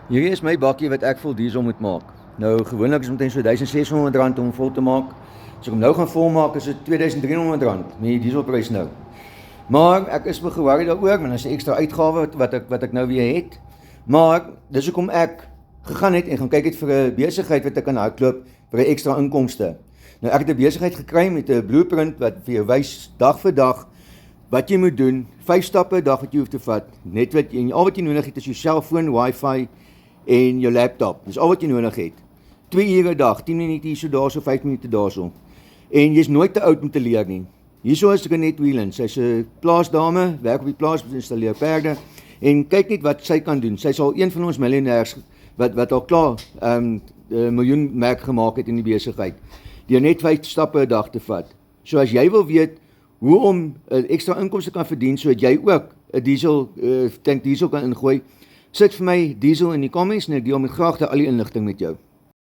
Hierdie is my bakkie wat ek vol diesel moet maak. Nou gewoonlik is omtrent so R1600 om vol te maak. As ek hom nou gaan volmaak is dit R2300 met die dieselprys nou. Maar ek is beworry daaroor, want dit is 'n ekstra uitgawe wat ek nou weer het. Maar dis hoekom ek gegaan het en gaan kyk het vir 'n besigheid wat ek kan hardloop vir 'n ekstra inkomste. Nou ek het 'n besigheid gekry met 'n blueprint wat vir jou wys dag vir dag wat jy moet doen, 5 stappe 'n dag wat jy hoef te vat. Net wat jy, en al wat jy nodig het is jou selfoon, wifi en jou laptop. Dis al wat jy nodig het. 2 ure 'n dag, 10 minute hier so daarso, 5 minute daarso. En jy's nooit te oud om te leer nie. Hierso is Renet Whelan. Sy's 'n plaasdame, werk op die plaas, installeer perde en kyk net wat sy kan doen. Sy's al een van ons miljonêers wat al klaar 'n miljoen merk gemaak het in die besigheid. Deur net 5 stappe 'n dag te vat. So as jy wil weet hoe om 'n ekstra inkomste kan verdien sodat jy ook 'n tank diesel kan ingooi, sit vir my diesel in die comments en ek deel met graagte al die inligting met jou.